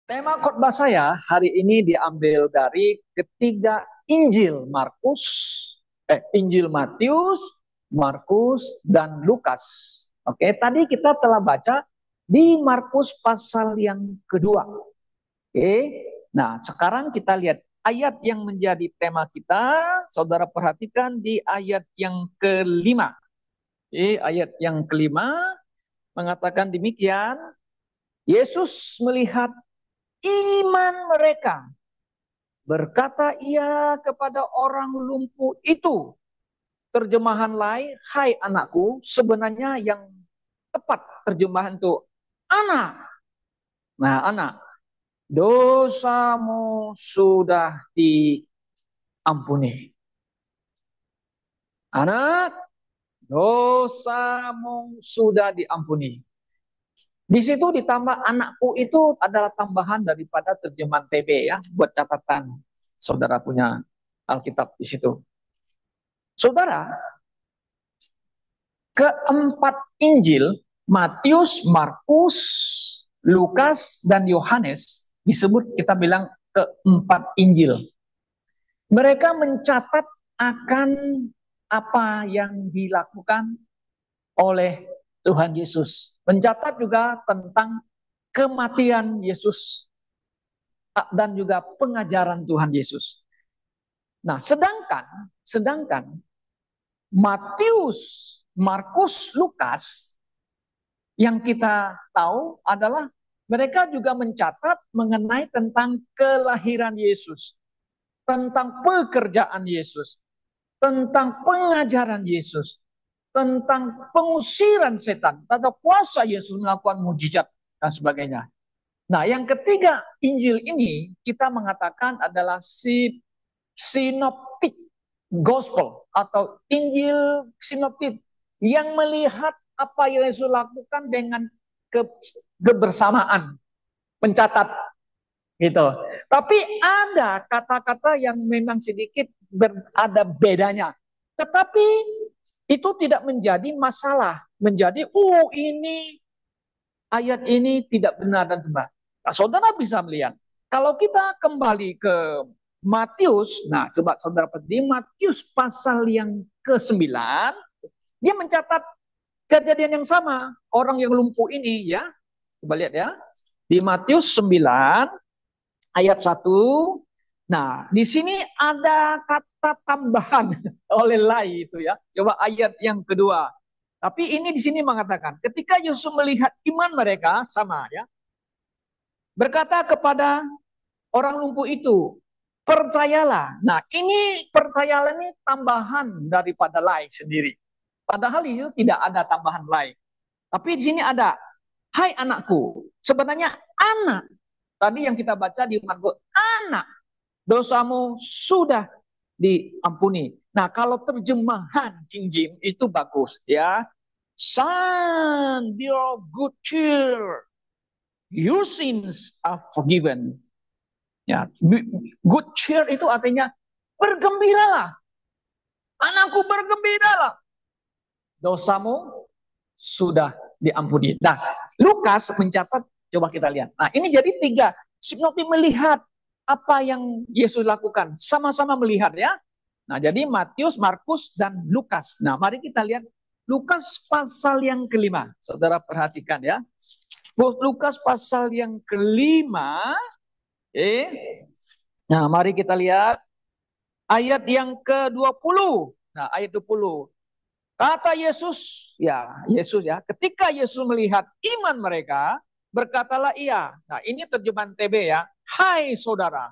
Tema khotbah saya hari ini diambil dari ketiga Injil Markus, Injil Matius, Markus, dan Lukas. Oke, tadi kita telah baca di Markus pasal yang kedua. Oke, nah sekarang kita lihat ayat yang menjadi tema kita. Saudara perhatikan di ayat yang kelima. Oke, ayat yang kelima mengatakan demikian. Yesus melihat iman mereka. Berkata ia kepada orang lumpuh itu. Terjemahan lain, hai anakku, sebenarnya yang tepat terjemahan itu anak. Nah, anak, dosamu sudah diampuni. Anak, dosamu sudah diampuni. Di situ ditambah anakku itu adalah tambahan daripada terjemahan TB ya, buat catatan. Saudara punya Alkitab di situ. Saudara, keempat Injil, Matius, Markus, Lukas, dan Yohanes, disebut kita bilang keempat Injil. Mereka mencatat akan apa yang dilakukan oleh Tuhan Yesus. Mencatat juga tentang kematian Yesus dan juga pengajaran Tuhan Yesus. Nah, sedangkan Matius, Markus, Lukas yang kita tahu adalah mereka juga mencatat mengenai tentang kelahiran Yesus, tentang pekerjaan Yesus, tentang pengajaran Yesus, tentang pengusiran setan, atau kuasa Yesus melakukan mujizat dan sebagainya. Nah, yang ketiga Injil ini kita mengatakan adalah sinoptik gospel atau Injil sinoptik yang melihat apa yang Yesus lakukan dengan kebersamaan, mencatat gitu. Tapi ada kata-kata yang memang sedikit ada bedanya. Tetapi itu tidak menjadi masalah, menjadi ini ayat ini tidak benar dan benar. Nah, saudara bisa melihat kalau kita kembali ke Matius, nah coba saudara di Matius pasal yang ke-9, dia mencatat kejadian yang sama. Orang yang lumpuh ini ya, coba lihat ya. Di Matius 9 ayat 1. Nah, di sini ada kata tambahan oleh Lai itu ya. Coba ayat yang kedua. Tapi ini di sini mengatakan, ketika Yesus melihat iman mereka sama ya, berkata kepada orang lumpuh itu, percayalah. Nah, ini percayalah ini tambahan daripada Lai sendiri. Padahal itu tidak ada tambahan Lai. Tapi di sini ada, hai anakku. Sebenarnya anak. Tadi yang kita baca di Markus, anak, dosamu sudah diampuni. Nah, kalau terjemahan King James itu bagus ya. Son, be of good cheer. Your sins are forgiven. Ya, good cheer itu artinya bergembiralah. Anakku bergembiralah. Dosamu sudah diampuni. Nah, Lukas mencatat, coba kita lihat. Nah, ini jadi tiga. Sinoptik melihat apa yang Yesus lakukan. Sama-sama melihat ya. Nah, jadi Matius, Markus, dan Lukas. Nah, mari kita lihat Lukas pasal yang kelima. Saudara perhatikan ya. Lukas pasal yang kelima. Nah, mari kita lihat ayat yang ke-20. Nah, ayat 20. Kata Yesus, Yesus ya, ketika Yesus melihat iman mereka, berkatalah ia. Nah, ini terjemahan TB ya. Hai saudara.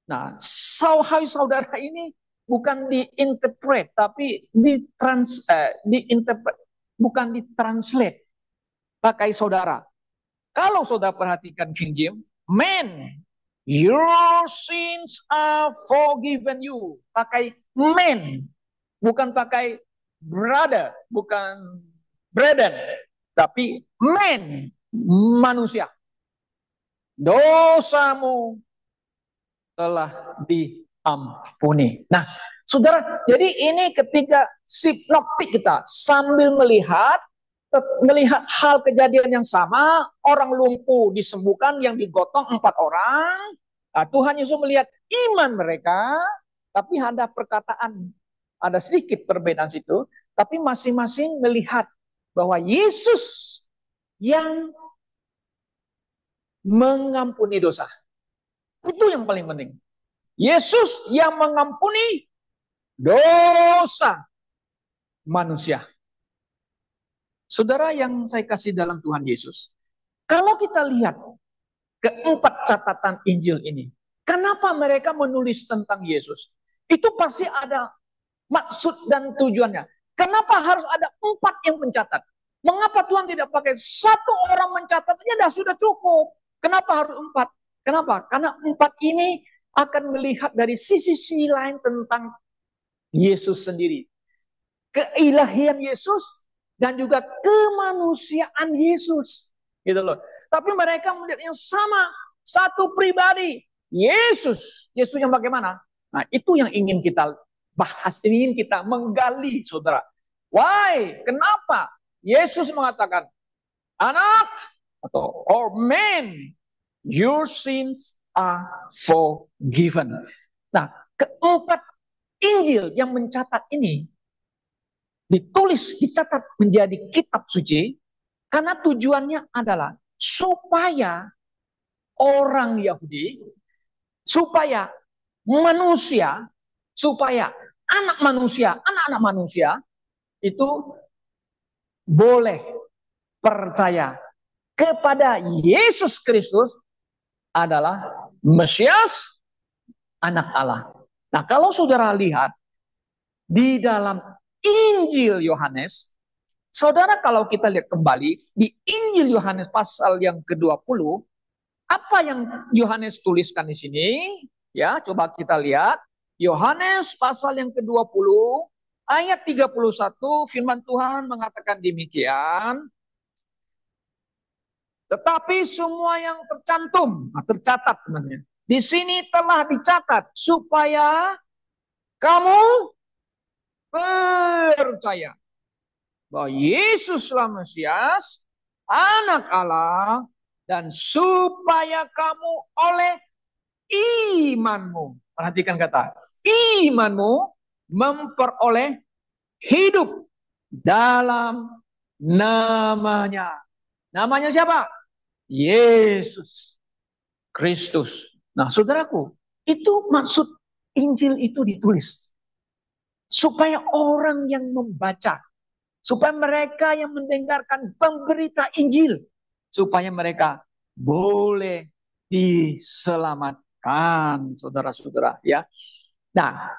Nah, hai saudara ini bukan diinterpret, tapi diinterpret, bukan ditranslate pakai saudara. Kalau saudara perhatikan King James, man, your sins are forgiven you. Pakai man, bukan pakai brother, bukan brethren, tapi man, manusia. Dosamu telah diampuni. Nah, saudara, jadi ini ketiga sinoptik kita sambil melihat melihat hal kejadian yang sama, orang lumpuh disembuhkan yang digotong 4 orang. Nah, Tuhan Yesus melihat iman mereka, tapi ada perkataan, ada sedikit perbedaan situ, tapi masing-masing melihat bahwa Yesus yang mengampuni dosa. Itu yang paling penting. Yesus yang mengampuni dosa manusia. Saudara yang saya kasih dalam Tuhan Yesus, kalau kita lihat keempat catatan Injil ini, kenapa mereka menulis tentang Yesus? Itu pasti ada maksud dan tujuannya. Kenapa harus ada 4 yang mencatat? Mengapa Tuhan tidak pakai 1 orang mencatat aja sudah cukup? Kenapa harus 4? Kenapa? Karena 4 ini akan melihat dari sisi lain tentang Yesus sendiri. Keilahian Yesus dan juga kemanusiaan Yesus. Gitu loh. Tapi mereka melihat yang sama, satu pribadi, Yesus. Yesus yang bagaimana? Nah, itu yang ingin kita bahas, ingin kita menggali, saudara. Why? Kenapa? Yesus mengatakan, anak atau or man, your sins are forgiven. Nah, keempat Injil yang mencatat ini ditulis, dicatat menjadi kitab suci karena tujuannya adalah supaya orang Yahudi, supaya manusia, supaya anak-anak manusia itu boleh percaya kepada Yesus Kristus adalah Mesias, anak Allah. Nah, kalau saudara lihat di dalam Injil Yohanes, saudara kalau kita lihat kembali di Injil Yohanes pasal yang ke-20, apa yang Yohanes tuliskan di sini? Ya, coba kita lihat. Yohanes pasal yang ke-20 ayat 31, firman Tuhan mengatakan demikian. Tetapi semua yang tercatat teman-teman. Di sini telah dicatat supaya kamu percaya bahwa Yesuslah Mesias, anak Allah, dan supaya kamu oleh imanmu, perhatikan kata, imanmu memperoleh hidup dalam namanya. Namanya siapa? Yesus Kristus. Nah, saudaraku, itu maksud Injil itu ditulis. Supaya orang yang membaca, supaya mereka yang mendengarkan pemberita Injil, supaya mereka boleh diselamatkan, saudara-saudara, ya. Nah,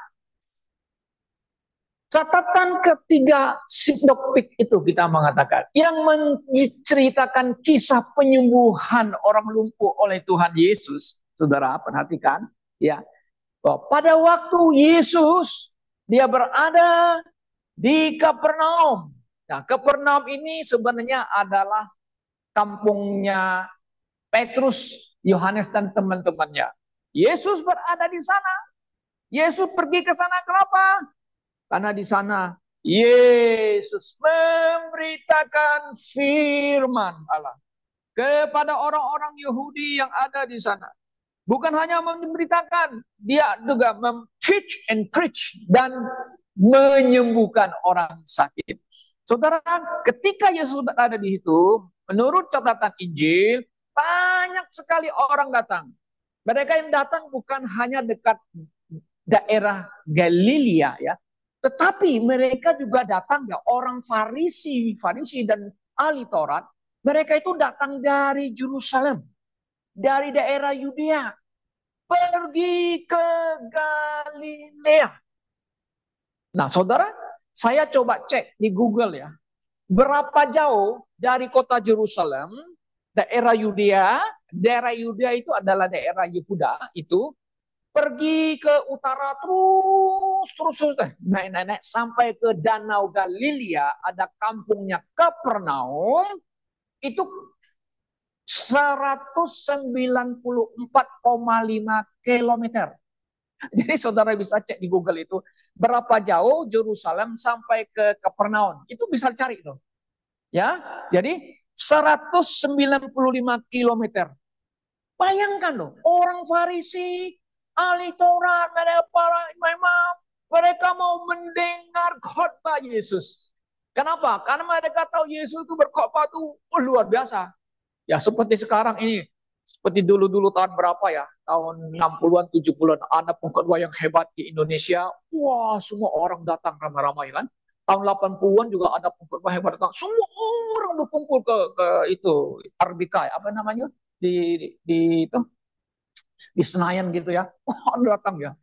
catatan ketiga sinoptik itu kita mengatakan yang menceritakan kisah penyembuhan orang lumpuh oleh Tuhan Yesus. Saudara perhatikan, ya, bahwa pada waktu Yesus dia berada di Kapernaum. Nah, Kapernaum ini sebenarnya adalah kampungnya Petrus, Yohanes dan teman-temannya. Yesus berada di sana. Yesus pergi ke sana kenapa? Karena di sana Yesus memberitakan firman Allah kepada orang-orang Yahudi yang ada di sana. Bukan hanya memberitakan, dia juga teach and preach dan menyembuhkan orang sakit. Saudara, ketika Yesus berada di situ, menurut catatan Injil, banyak sekali orang datang. Mereka yang datang bukan hanya dekat daerah Galilea, ya, tetapi mereka juga datang, ya, orang Farisi dan ahli Taurat. Mereka itu datang dari Yerusalem, dari daerah Yudea, pergi ke Galilea. Nah, saudara, saya coba cek di Google, ya, berapa jauh dari kota Yerusalem, daerah Yudea itu adalah daerah Yehuda itu, pergi ke utara terus naik sampai ke Danau Galilea, ada kampungnya Kapernaum, itu 194,5 kilometer. Jadi saudara bisa cek di Google itu berapa jauh Yerusalem sampai ke Kapernaum. Itu bisa cari tuh. Ya, jadi 195 kilometer. Bayangkan loh, orang Farisi, ahli Taurat, mereka para imam, mereka mau mendengar khotbah Yesus. Kenapa? Karena mereka tahu Yesus itu berkhotbah itu luar biasa. Ya seperti sekarang ini, seperti dulu-dulu tahun berapa ya, tahun 60-an, 70-an, ada pengkhotbah yang hebat di Indonesia. Wah, semua orang datang ramai-ramai kan. Tahun 80-an juga ada pengkhotbah hebat datang. Semua orang berkumpul ke itu, RBK, apa namanya? Di itu di Senayan gitu ya. Wah, datang ya.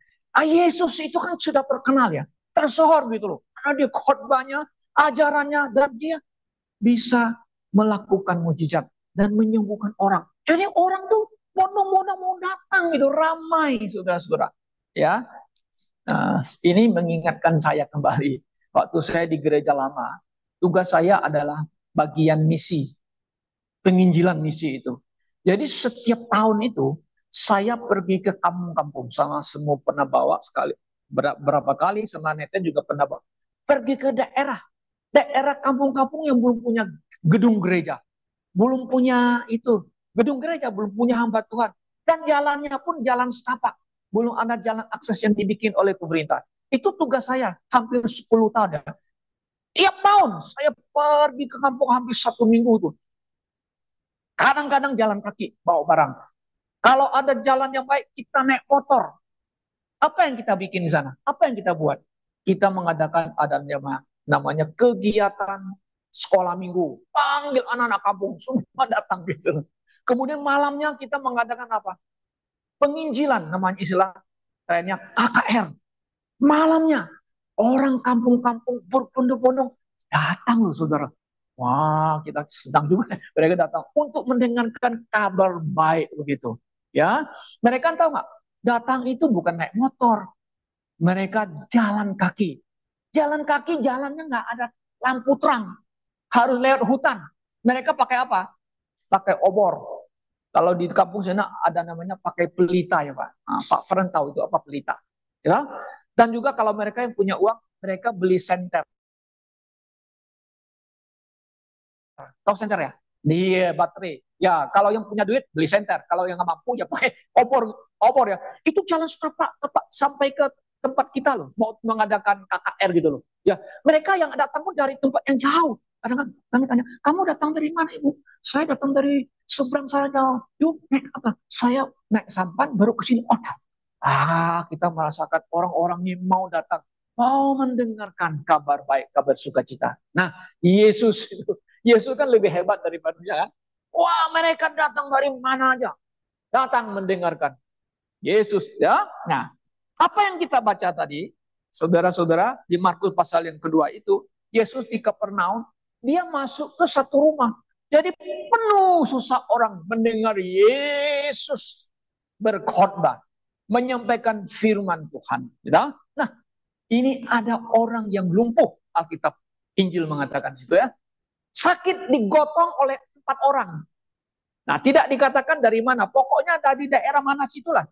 Yesus itu kan sudah terkenal ya, tersohor gitu loh. Karena dia khotbahnya, ajarannya, dan dia bisa melakukan mujizat dan menyembuhkan orang. Jadi orang tuh bodong-bodong mau datang gitu, ramai saudara-saudara. Ya, nah, ini mengingatkan saya kembali waktu saya di gereja lama. Tugas saya adalah bagian misi, penginjilan misi itu. Jadi setiap tahun itu saya pergi ke kampung-kampung sama semua pernah bawa sekali berapa kali sama Neten juga pernah bawa. Pergi ke daerah kampung-kampung yang belum punya gedung gereja, belum punya itu gedung gereja, belum punya hamba Tuhan, dan jalannya pun jalan setapak, belum ada jalan akses yang dibikin oleh pemerintah. Itu tugas saya hampir 10 tahun ya. Tiap tahun saya pergi ke kampung hampir 1 minggu tuh. Kadang-kadang jalan kaki bawa barang. Kalau ada jalan yang baik, kita naik motor. Apa yang kita bikin di sana? Apa yang kita buat? Kita mengadakan adanya namanya kegiatan sekolah minggu. Panggil anak-anak kampung, semua datang gitu. Kemudian malamnya kita mengadakan apa? Penginjilan, namanya istilah kerennya KKR. Malamnya orang kampung-kampung berbondong-bondong datang loh saudara. Wah, kita sedang juga mereka datang untuk mendengarkan kabar baik begitu. Ya, mereka tahu nggak? Datang itu bukan naik motor, mereka jalan kaki. Jalan kaki, jalannya nggak ada lampu terang, harus lewat hutan. Mereka pakai apa? Pakai obor. Kalau di kampung sana ada namanya pakai pelita ya Pak. Nah, Pak Feren tahu itu apa pelita. Ya. Dan juga kalau mereka yang punya uang, mereka beli senter. Tahu senter ya? Di baterai. Ya, kalau yang punya duit beli senter. Kalau yang nggak mampu ya pakai obor ya. Itu jalan setapak tepat sampai ke tempat kita loh. Mau mengadakan KKR gitu loh. Ya, mereka yang datang pun dari tempat yang jauh. Kadang kami tanya, kamu datang dari mana ibu? Saya datang dari seberang sana jauh. Yuk, naik apa? Saya naik sampan baru ke sini. Oh, kita merasakan orang-orang ini mau datang, mau mendengarkan kabar baik, kabar sukacita. Nah, Yesus itu, Yesus kan lebih hebat daripada manusia kan? Wah, mereka datang dari mana aja, datang mendengarkan Yesus ya. Nah, apa yang kita baca tadi, saudara-saudara, di Markus pasal yang kedua itu, Yesus di Kapernaum, dia masuk ke satu rumah. Jadi penuh susah orang mendengar Yesus berkhotbah, menyampaikan firman Tuhan. Ya? Nah, ini ada orang yang lumpuh, Alkitab Injil mengatakan situ ya. Sakit digotong oleh 4 orang. Nah, tidak dikatakan dari mana. Pokoknya dari daerah mana situlah.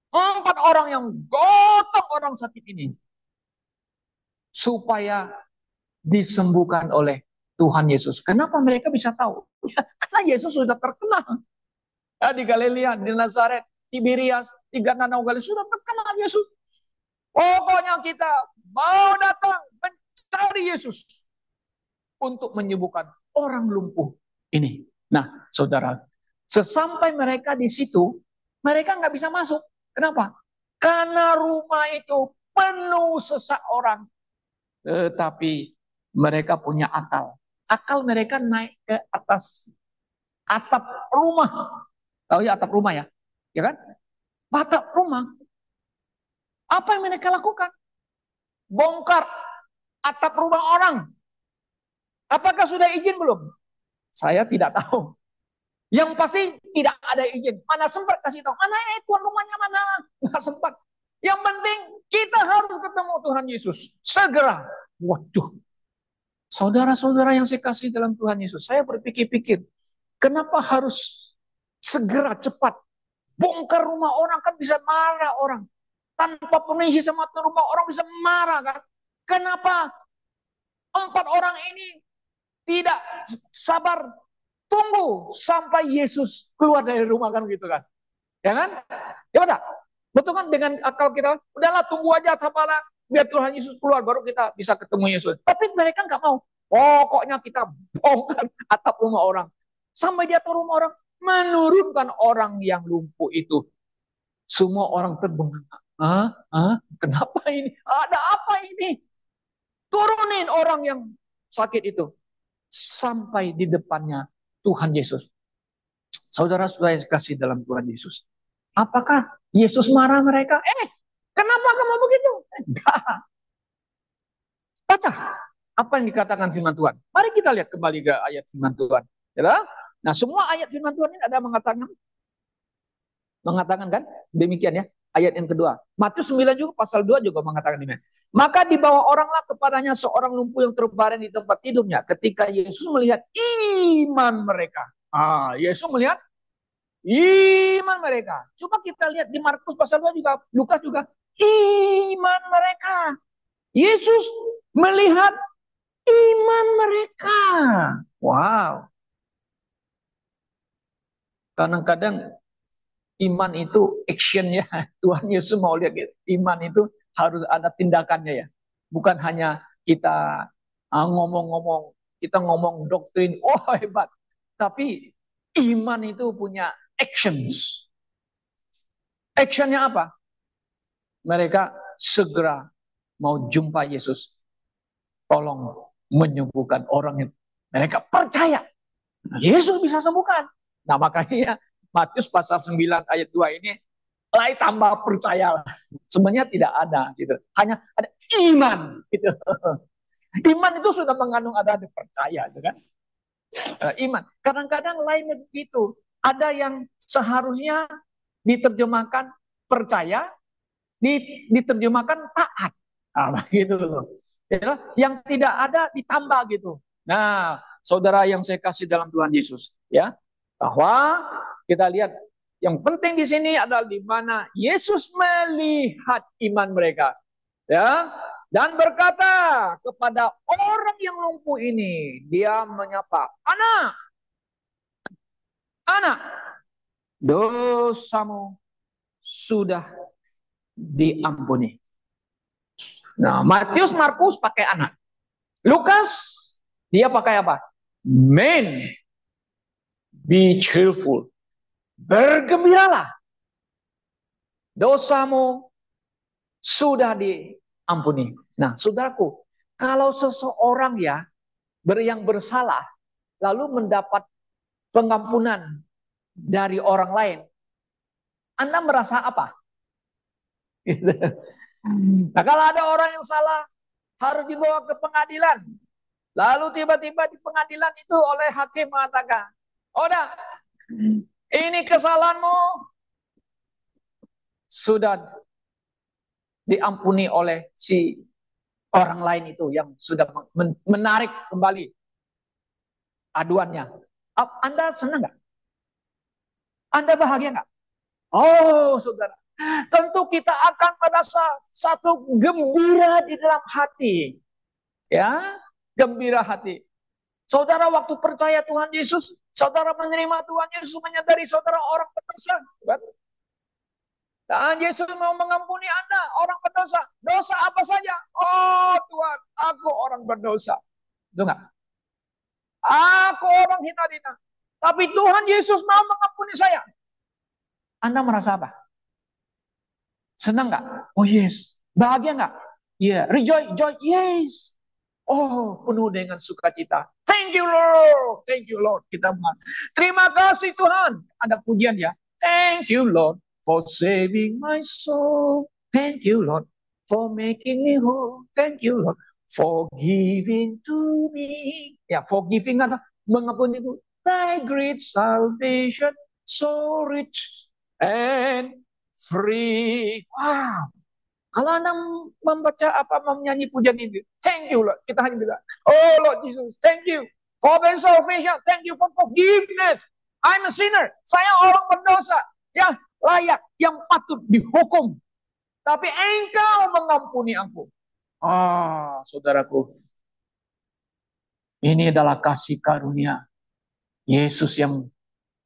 4 orang yang gotong orang sakit ini. Supaya disembuhkan oleh Tuhan Yesus. Kenapa mereka bisa tahu? Ya, karena Yesus sudah terkenal. Ya, di Galilea, di Nazaret, Tiberias, di Danau Galilea sudah terkenal Yesus. Pokoknya kita mau datang mencari Yesus untuk menyembuhkan orang lumpuh ini. Nah, saudara, sesampai mereka di situ, mereka nggak bisa masuk. Kenapa? Karena rumah itu penuh sesak orang. Tetapi mereka punya akal. Akal mereka naik ke atas atap rumah. Tahu ya atap rumah ya? Ya kan? Atap rumah. Apa yang mereka lakukan? Bongkar atap rumah orang. Apakah sudah izin belum? Saya tidak tahu. Yang pasti tidak ada izin. Mana sempat kasih tahu. Mana tuan rumahnya mana? Nggak sempat. Yang penting kita harus ketemu Tuhan Yesus. Segera. Waduh. Saudara-saudara yang saya kasih dalam Tuhan Yesus. Saya berpikir-pikir. Kenapa harus segera cepat? Bongkar rumah orang kan bisa marah orang. Tanpa permisi sama rumah orang bisa marah kan. Kenapa 4 orang ini tidak sabar tunggu sampai Yesus keluar dari rumah kan gitu kan. Ya kan? Ya betul. Betul kan dengan akal kita, udahlah tunggu aja tapalah biar Tuhan Yesus keluar baru kita bisa ketemu Yesus. Tapi mereka nggak mau. Pokoknya kita bongkar atap rumah orang. Sampai di atap rumah orang menurunkan orang yang lumpuh itu. Semua orang terbengong. Kenapa ini? Ada apa ini? Turunin orang yang sakit itu. Sampai di depannya Tuhan Yesus. Saudara-saudara yang kasih dalam Tuhan Yesus. Apakah Yesus marah mereka? Kenapa kamu begitu? Enggak. Baca apa yang dikatakan firman Tuhan. Mari kita lihat kembali ke ayat firman Tuhan. Ya, nah, semua ayat firman Tuhan ini ada mengatakan kan? Demikian ya. Ayat yang kedua. Matius 9 juga pasal 2 juga mengatakan demikian. Maka dibawa oranglah kepadanya seorang lumpuh yang terbaring di tempat tidurnya. Ketika Yesus melihat iman mereka. Yesus melihat iman mereka. Coba kita lihat di Markus pasal 2 juga, Lukas juga. Iman mereka. Yesus melihat iman mereka. Wow. Kadang-kadang iman itu actionnya. Tuhan Yesus mau lihat iman itu harus ada tindakannya ya. Bukan hanya kita ngomong-ngomong, kita ngomong doktrin, hebat. Tapi iman itu punya actions. Actionnya apa? Mereka segera mau jumpa Yesus. Tolong menyembuhkan orang itu. Mereka percaya. Yesus bisa sembuhkan. Nah makanya Matius pasal 9 ayat 2 ini mulai tambah percaya. Sebenarnya tidak ada gitu. Hanya ada iman gitu. Iman itu sudah mengandung ada percaya gitu kan. Iman. Kadang-kadang lainnya begitu. Ada yang seharusnya diterjemahkan percaya, diterjemahkan taat. Gitu loh. Ya, yang tidak ada ditambah gitu. Nah, saudara yang saya kasih dalam Tuhan Yesus, ya, bahwa kita lihat yang penting di sini adalah di mana Yesus melihat iman mereka, ya, dan berkata kepada orang yang lumpuh ini, dia menyapa, anak, anak, dosamu sudah diampuni. Nah, Matius, Markus pakai anak. Lukas, dia pakai apa? Men, be cheerful. Bergembiralah. Dosamu sudah diampuni. Nah, saudaraku, kalau seseorang ya yang bersalah, lalu mendapat pengampunan dari orang lain, Anda merasa apa? Nah, kalau ada orang yang salah, harus dibawa ke pengadilan. Lalu tiba-tiba di pengadilan itu oleh hakim mengatakan, udah, ini kesalahanmu sudah diampuni oleh si orang lain itu yang sudah menarik kembali aduannya. Anda senang nggak? Anda bahagia nggak? Oh, saudara. Tentu kita akan merasa satu gembira di dalam hati. Ya, gembira hati. Saudara waktu percaya Tuhan Yesus, saudara menerima Tuhan Yesus, menyadari saudara orang berdosa. Dan Yesus mau mengampuni Anda, orang berdosa. Dosa apa saja? Oh Tuhan, aku orang berdosa. Itu enggak? Aku orang hina-hina. Tapi Tuhan Yesus mau mengampuni saya. Anda merasa apa? Senang nggak? Oh yes. Bahagia nggak? Yeah. Rejoice, joy, yes. Oh, penuh dengan sukacita. Thank you Lord. Thank you Lord. Kita terima kasih Tuhan. Ada pujian ya. Thank you Lord for saving my soul. Thank you Lord for making me whole. Thank you Lord for giving to me. Ya, forgiving atau mengampuni itu. Thy great salvation so rich and free. Wow. Kalau Anda membaca apa menyanyi pujian ini, thank you Lord. Kita hanya bilang, oh Lord Jesus, thank you for the salvation, thank you for forgiveness. I'm a sinner. Saya orang berdosa, yang layak, yang patut dihukum. Tapi Engkau mengampuni aku. Saudaraku, Ini adalah kasih karunia Yesus yang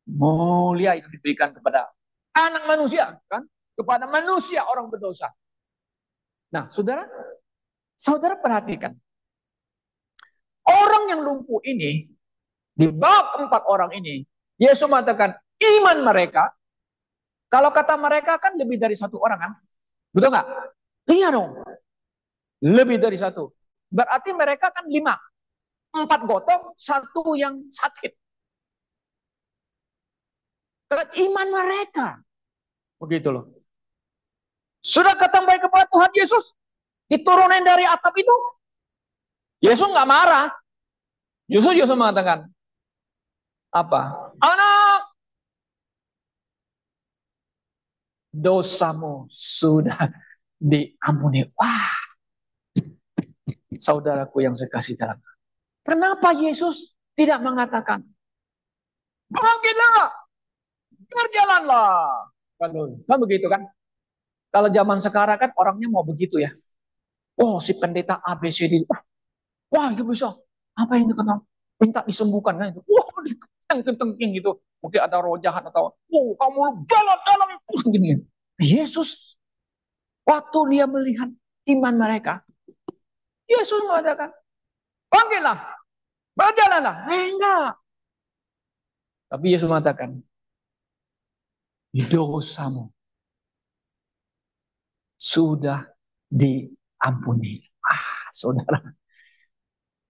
mulia itu diberikan kepada anak manusia, kan? Kepada manusia orang berdosa. Nah, saudara, saudara perhatikan. Orang yang lumpuh ini, di bab 4 orang ini, Yesus mengatakan iman mereka, kalau kata mereka kan lebih dari satu orang kan? Betul nggak? Iya dong. Lebih dari satu. Berarti mereka kan 5. 4 gotong, 1 yang sakit. Iman mereka. Begitu loh. Sudah ketemu kepada Tuhan Yesus, diturunin dari atap itu. Yesus nggak marah. Justru Yesus mengatakan, apa? Anak, dosamu sudah diampuni. Wah, saudaraku yang saya kasih dalam. Kenapa Yesus tidak mengatakan, bangkitlah, berjalanlah. Kan begitu kan? Kalau zaman sekarang kan orangnya mau begitu ya. Oh, si pendeta ABCD. Wah, itu bisa. Apa yang dikatakan? Minta disembuhkan kan itu. Wah, dikenteng-kentengin gitu. Mungkin ada roh jahat atau, kamu jalan-jalan gini. Yesus, waktu dia melihat iman mereka, Yesus mengatakan, panggillah, berjalanlah. Enggak. Tapi Yesus mengatakan, dosamu sudah diampuni. Saudara.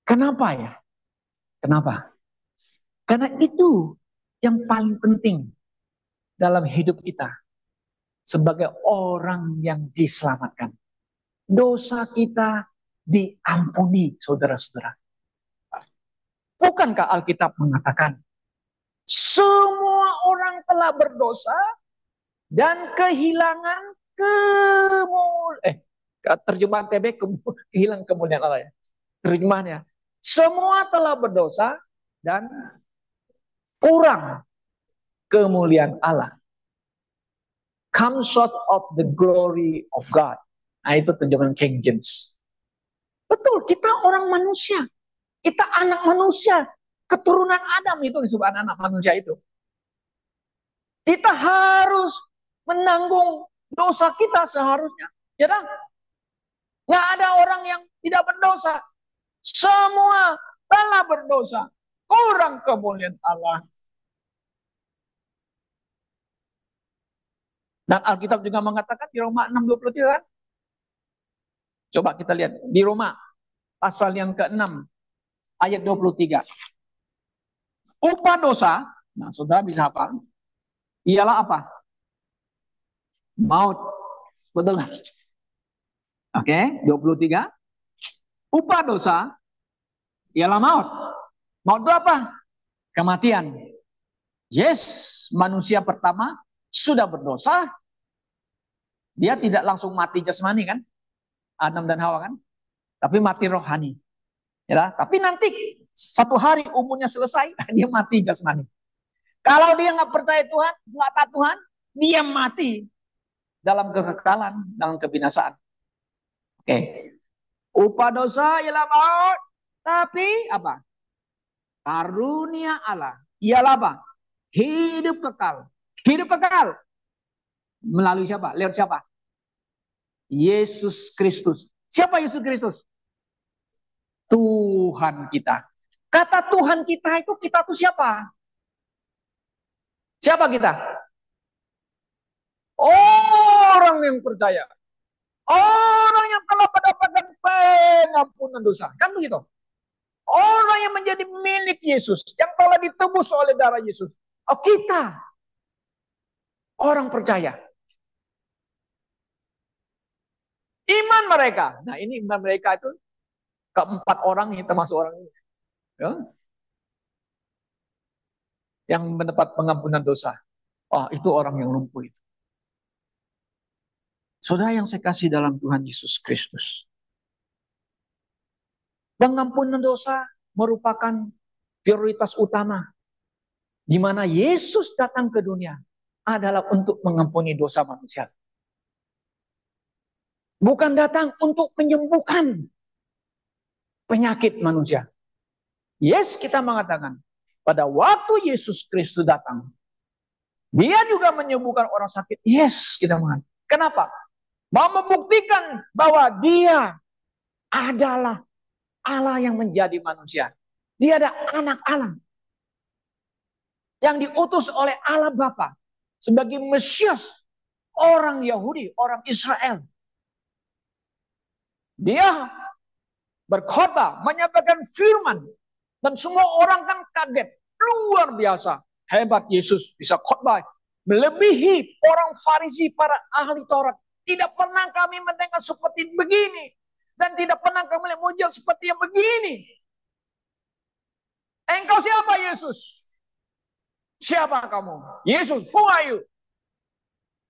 Kenapa ya? Kenapa? Karena itu yang paling penting dalam hidup kita sebagai orang yang diselamatkan. Dosa kita diampuni, saudara-saudara. Bukankah Alkitab mengatakan semua orang telah berdosa dan kehilangan terjemahan TB kehilangan kemuliaan Allah ya. Terjemahannya, semua telah berdosa dan kurang kemuliaan Allah. Come short of the glory of God. Nah, itu terjemahan King James. Betul, kita orang manusia. Kita anak manusia. Keturunan Adam itu disebut anak manusia itu. Kita harus menanggung dosa kita seharusnya. Ya kan? Nggak ada orang yang tidak berdosa. Semua telah berdosa. Kurang kemuliaan Allah. Dan Alkitab juga mengatakan di Roma 6:23 kan? Coba kita lihat. Di Roma pasal yang ke-6 ayat 23. Upah dosa, nah saudara bisa apa? Ialah apa? Maut. Betul nggak? Oke, 23. Upah dosa ialah maut. Maut itu apa? Kematian. Yes, manusia pertama sudah berdosa. Dia tidak langsung mati jasmani kan? Adam dan Hawa kan? Tapi mati rohani. Ya, tapi nanti satu hari umurnya selesai, dia mati jasmani. Kalau dia nggak percaya Tuhan, nggak taat Tuhan, dia mati dalam kekekalan, dalam kebinasaan. Oke. Upah dosa ialah maut, tapi apa? Karunia Allah ialah apa? Hidup kekal. Hidup kekal. Melalui siapa? Lewat siapa? Yesus Kristus. Siapa Yesus Kristus? Tuhan kita. Kata Tuhan kita itu, kita tuh siapa? Siapa kita? Orang yang percaya. Orang yang telah mendapatkan pengampunan dosa. Kan begitu? Orang yang menjadi milik Yesus. Yang telah ditebus oleh darah Yesus. Oh, kita. Orang percaya. Iman mereka. Nah, ini iman mereka itu keempat orang ini termasuk orang ini. Ya. Yang mendapat pengampunan dosa. Oh, itu orang yang lumpuh itu. Saudara yang saya kasih dalam Tuhan Yesus Kristus. Pengampunan dosa merupakan prioritas utama. Di mana Yesus datang ke dunia adalah untuk mengampuni dosa manusia. Bukan datang untuk menyembuhkan penyakit manusia. Yes, kita mengatakan pada waktu Yesus Kristus datang, dia juga menyembuhkan orang sakit. Yes, kita mengatakan. Kenapa? Mau membuktikan bahwa dia adalah Allah yang menjadi manusia. Dia ada anak Allah yang diutus oleh Allah Bapa sebagai Mesias orang Yahudi, orang Israel. Dia berkhotbah, menyampaikan firman, dan semua orang kan kaget. Luar biasa, hebat Yesus bisa khotbah, melebihi orang Farisi, para ahli Taurat. Tidak pernah kami mendengar seperti begini, dan tidak pernah kami melihat mujizat seperti yang begini. Engkau siapa, Yesus? Siapa kamu? Yesus, who are you?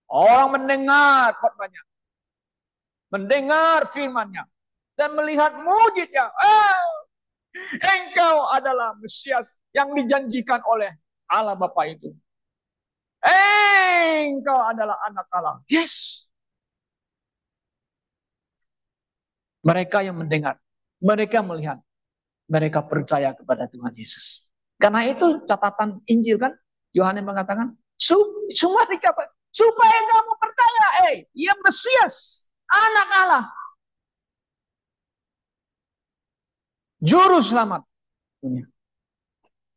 Orang mendengar khotbahnya, mendengar firman-Nya, dan melihat mujizatnya. Engkau adalah Mesias yang dijanjikan oleh Allah Bapa itu. Engkau adalah anak Allah. Yes. Mereka yang mendengar, mereka melihat, mereka percaya kepada Tuhan Yesus. Karena itu catatan Injil kan, Yohanes mengatakan, semua dicapai supaya kamu percaya, ia Mesias, anak Allah, juru selamat dunia.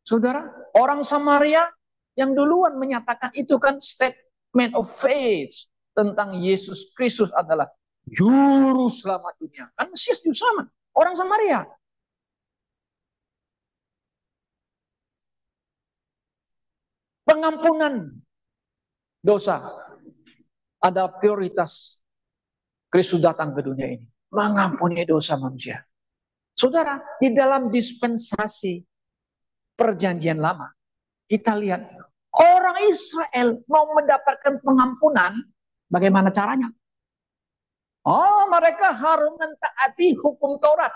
Saudara, orang Samaria yang duluan menyatakan itu kan statement of faith tentang Yesus Kristus adalah juru selamat dunia. Kan Mesias juru selamat, orang Samaria. Pengampunan dosa adalah prioritas Kristus datang ke dunia ini. Mengampuni dosa manusia. Saudara, di dalam dispensasi perjanjian lama, kita lihat orang Israel mau mendapatkan pengampunan, bagaimana caranya? Oh, mereka harus mentaati hukum Taurat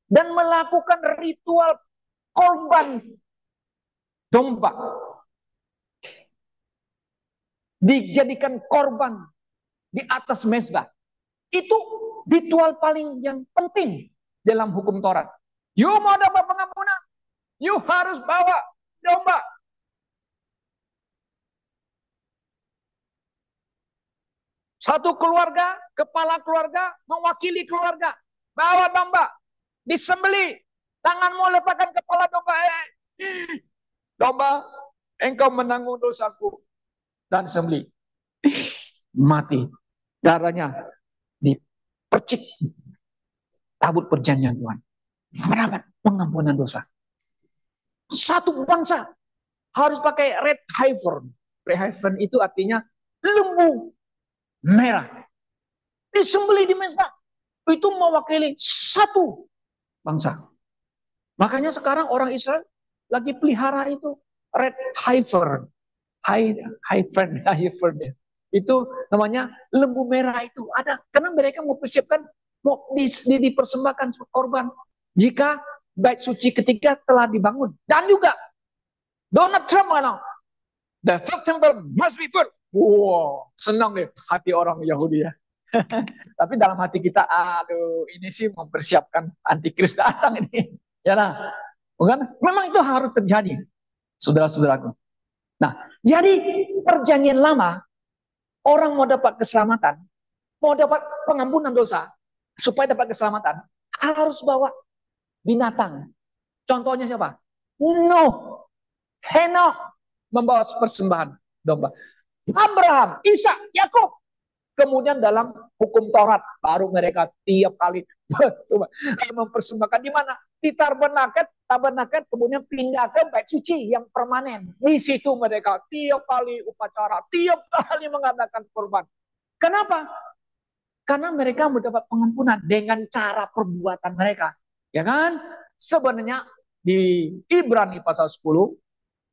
dan melakukan ritual korban domba. Dijadikan korban di atas mezbah. Itu ritual paling yang penting dalam hukum Taurat. You mau dapat pengampunan, you harus bawa domba. Satu keluarga, kepala keluarga, mewakili keluarga. Bawa domba, disembeli. Tanganmu letakkan kepala domba. Domba, engkau menanggung dosaku. Dan sembeli. Mati. Darahnya dipercik. Tabut perjanjian Tuhan. Mendapat pengampunan dosa. Satu bangsa harus pakai red heifer. Red heifer itu artinya lembu merah. Disembeli di mezbah. Itu mewakili satu bangsa. Makanya sekarang orang Israel lagi pelihara itu red heifer. Heifer. Itu namanya lembu merah itu ada. Karena mereka mau persiapkan, mau dipersembahkan korban. Jika bait suci ketiga telah dibangun. Dan juga Donald Trump mengatakan, the third temple must be built. Wow, senang deh hati orang Yahudi ya. Tapi dalam hati kita, aduh, ini sih mempersiapkan antikris datang ini. Ya nah, bukan? Memang itu harus terjadi, saudara-saudaraku. Nah, jadi perjanjian lama, orang mau dapat keselamatan, mau dapat pengampunan dosa, supaya dapat keselamatan, harus bawa binatang. Contohnya siapa? Nuh, Henok membawa persembahan domba. Abraham, Ishak, Yakub. Kemudian dalam hukum Taurat baru mereka tiap kali mempersembahkan di mana? Di tabernakel, kemudian pindah ke bait suci yang permanen. Di situ mereka tiap kali upacara, tiap kali mengadakan korban. Kenapa? Karena mereka mendapat pengampunan dengan cara perbuatan mereka. Ya kan? Sebenarnya di Ibrani pasal 10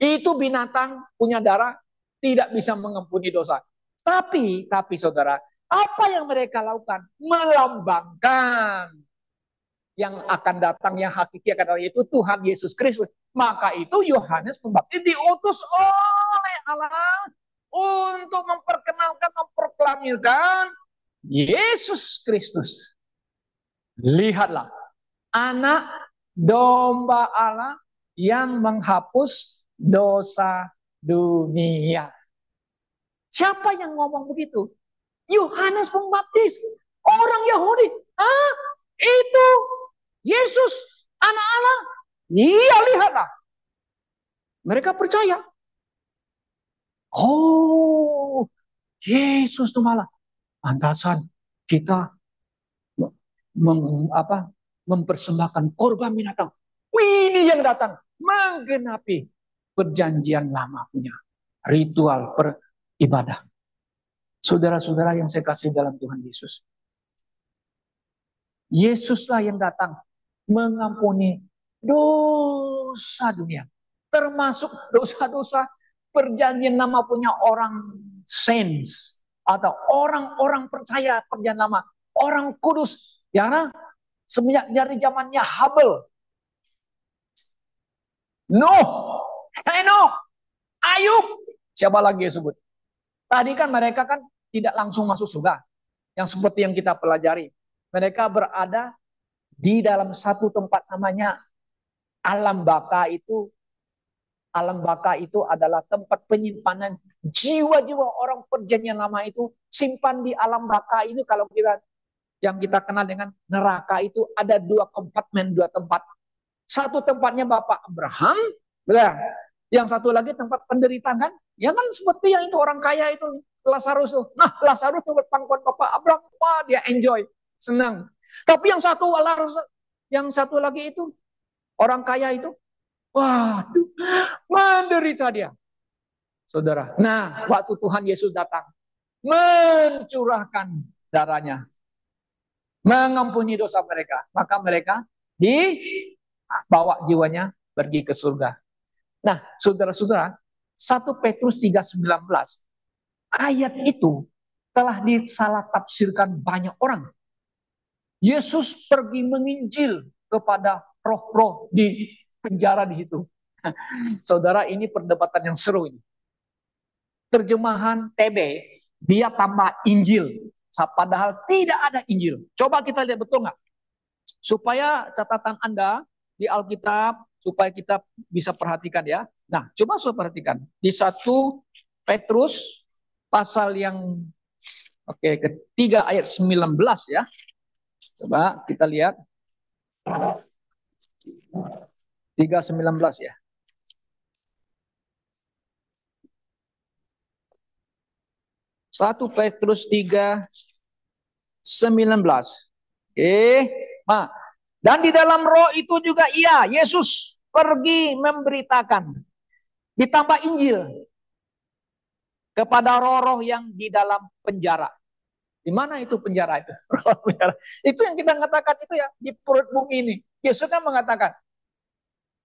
itu binatang punya darah tidak bisa mengampuni dosa. Tapi saudara, apa yang mereka lakukan? Melambangkan yang akan datang, yang hakiki akan datang, yaitu Tuhan Yesus Kristus. Maka itu Yohanes Pembaptis diutus oleh Allah untuk memperkenalkan, memproklamirkan Yesus Kristus. Lihatlah, anak domba Allah yang menghapus dosa dunia. Siapa yang ngomong begitu? Yohanes Pembaptis, orang Yahudi. Ah, itu Yesus, anak Allah. Iya, lihatlah. Mereka percaya. Oh, Yesus itu malah pantasan kita mempersembahkan korban binatang. Ini yang datang menggenapi perjanjian lama punya ritual beribadah. Saudara-saudara yang saya kasih dalam Tuhan Yesus. Yesuslah yang datang mengampuni dosa dunia. Termasuk dosa-dosa perjanjian lama punya orang saints. Atau orang-orang percaya perjanjian lama. Orang kudus. Ya, semenjak dari zamannya Habel. Nuh, Henokh, Ayub. Siapa lagi yang sebut? Tadi kan mereka kan tidak langsung masuk surga. Yang seperti yang kita pelajari. Mereka berada di dalam satu tempat namanya alam baka itu. Alam baka itu adalah tempat penyimpanan jiwa-jiwa orang perjanjian lama itu simpan di alam baka ini. Kalau kita yang kita kenal dengan neraka itu ada dua kompartemen, dua tempat. Satu tempatnya Bapak Abraham, ya. Yang satu lagi tempat penderitaan kan? Ya kan seperti yang itu orang kaya itu Lazarus. Nah, Lazarus tempat pangkuan Bapak Abraham, wah dia enjoy, senang. Tapi yang satu lagi itu orang kaya itu, waduh, menderita dia. Saudara. Nah, waktu Tuhan Yesus datang, mencurahkan darahnya, mengampuni dosa mereka, maka mereka dibawa jiwanya pergi ke surga. Nah, saudara-saudara, 1 Petrus 3:19, ayat itu telah disalah tafsirkan banyak orang. Yesus pergi menginjil kepada roh-roh di penjara di situ. Saudara, ini perdebatan yang seru ini. Terjemahan TB, dia tambah Injil. Padahal tidak ada Injil. Coba kita lihat betul nggak? Supaya catatan Anda di Alkitab, supaya kita bisa perhatikan ya. Nah, coba saya perhatikan. Di 1 Petrus pasal yang ketiga ayat 19 ya. Coba kita lihat. 3:19 ya. 1 Petrus 3:19. Nah, dan di dalam roh itu juga Yesus pergi memberitakan. Ditambah Injil kepada roh-roh yang di dalam penjara. Di mana itu penjara itu? Itu yang kita katakan itu ya, di perut bumi ini. Yesus kan mengatakan,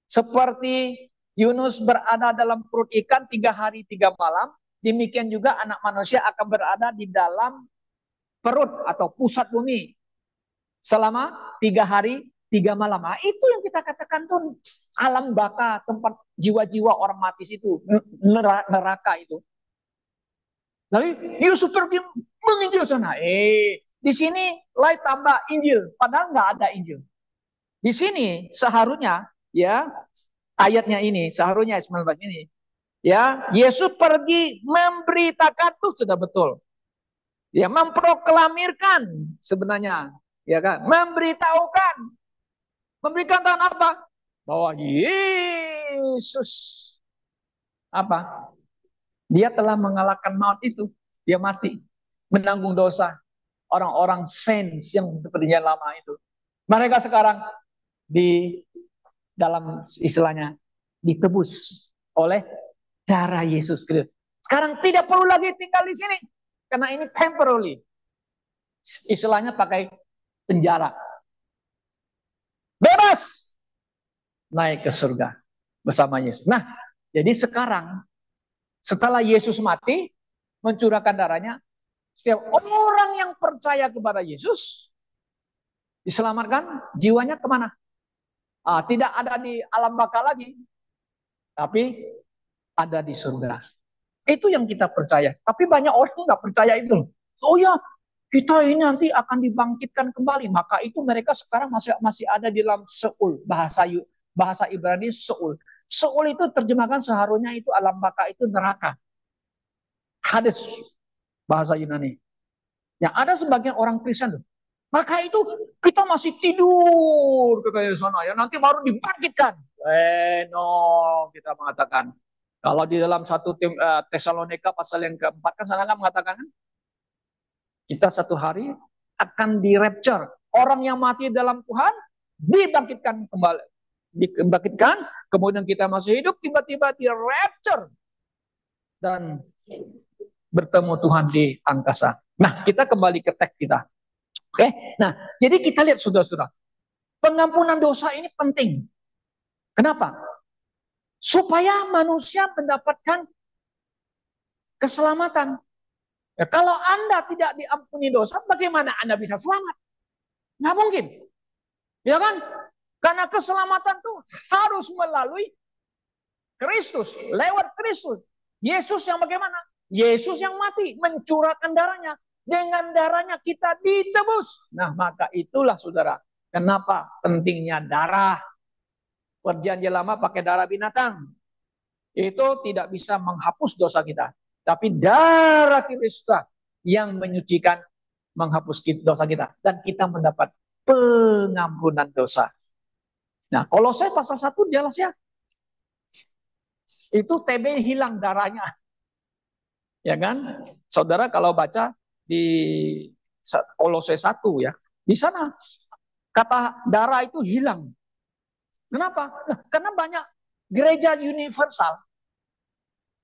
seperti Yunus berada dalam perut ikan 3 hari 3 malam, demikian juga anak manusia akan berada di dalam perut atau pusat bumi selama 3 hari 3 malam. Nah, itu yang kita katakan tuh alam baka, tempat jiwa-jiwa orang mati itu, neraka itu. Lalu Yusuf pergi menginjil sana. Di sini lain tambah Injil, padahal nggak ada Injil. Di sini seharusnya ya ayatnya ini, seharusnya 19 ini ya, Yesus pergi memberitakan tuh sudah betul. Ya, memproklamirkan sebenarnya, ya kan? Memberitahukan. Memberitahukan apa? Bahwa Yesus apa? Dia telah mengalahkan maut itu. Dia mati menanggung dosa orang-orang saints yang perjanjian lama itu. Mereka sekarang di dalam istilahnya ditebus oleh darah Yesus Kristus. Sekarang tidak perlu lagi tinggal di sini karena ini temporary. Istilahnya pakai penjara. Bebas naik ke surga bersama Yesus. Nah, jadi sekarang setelah Yesus mati mencurahkan darahnya, setiap orang yang percaya kepada Yesus diselamatkan, jiwanya kemana? Tidak ada di alam baka lagi, tapi ada di surga. Itu yang kita percaya. Tapi banyak orang nggak percaya itu. Oh ya, kita ini nanti akan dibangkitkan kembali. Maka itu mereka sekarang masih ada di dalam Seul, bahasa Ibrani Seul. Seul itu terjemahkan seharusnya itu alam baka, itu neraka. Hades bahasa Yunani. Ya, ada sebagian orang Kristen tuh. Maka itu kita masih tidur katanya sana ya, nanti baru dibangkitkan. No, kita mengatakan. Kalau di dalam satu Tesalonika pasal yang keempat kan sana kan mengatakan kan, kita satu hari akan di rapture. Orang yang mati dalam Tuhan dibangkitkan kembali. Dibangkitkan, kemudian kita masih hidup, tiba-tiba di rapture. Dan bertemu Tuhan di angkasa. Nah, kita kembali ke teks kita. Oke, nah, jadi kita lihat saudara-saudara, pengampunan dosa ini penting. Kenapa? Supaya manusia mendapatkan keselamatan. Ya, kalau Anda tidak diampuni dosa, bagaimana Anda bisa selamat? Nggak mungkin. Ya kan? Karena keselamatan itu harus melalui Kristus, lewat Kristus. Yesus yang bagaimana? Yesus yang mati, mencurahkan darahnya. Dengan darahnya kita ditebus. Nah, maka itulah saudara, kenapa pentingnya darah. Perjanjian lama pakai darah binatang. Itu tidak bisa menghapus dosa kita. Tapi darah Kristus yang menyucikan, menghapus dosa kita. Dan kita mendapat pengampunan dosa. Nah, Kolose pasal 1 jelas ya. Itu TB hilang darahnya. Ya kan? Saudara kalau baca di Kolose 1 ya, di sana kata darah itu hilang. Kenapa? Nah, karena banyak gereja universal,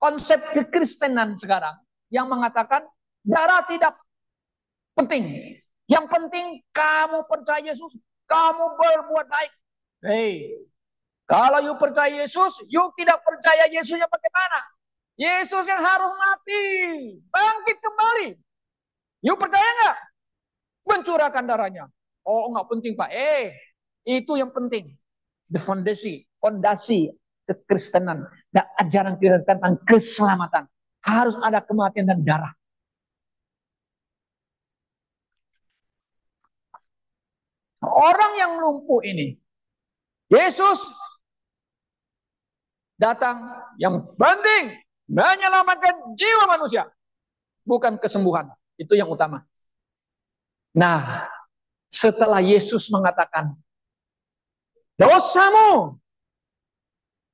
konsep kekristenan sekarang yang mengatakan darah tidak penting. Yang penting kamu percaya Yesus, kamu berbuat baik. Hei, kalau you percaya Yesus, you tidak percaya Yesusnya bagaimana? Yesus yang harus mati, bangkit kembali. You percaya nggak? Mencurahkan darahnya. Oh, nggak penting Pak. Itu yang penting. The fondasi kekristenan dan ajaran Kristen tentang keselamatan. Harus ada kematian dan darah. Orang yang lumpuh ini, Yesus datang yang penting menyelamatkan jiwa manusia, bukan kesembuhan. Itu yang utama. Nah, setelah Yesus mengatakan, dosamu,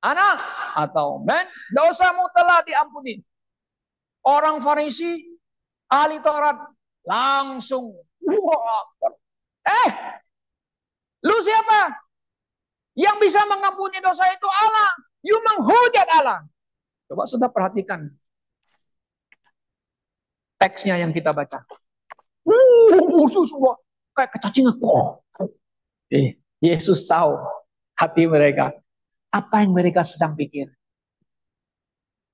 anak atau men, dosamu telah diampuni. Orang Farisi, ahli Taurat, langsung, lu siapa? Yang bisa mengampuni dosa itu Allah. You menghujat Allah. Coba sudah perhatikan teksnya yang kita baca. Semua kayak kecacingan. Yesus tahu hati mereka. Apa yang mereka sedang pikir?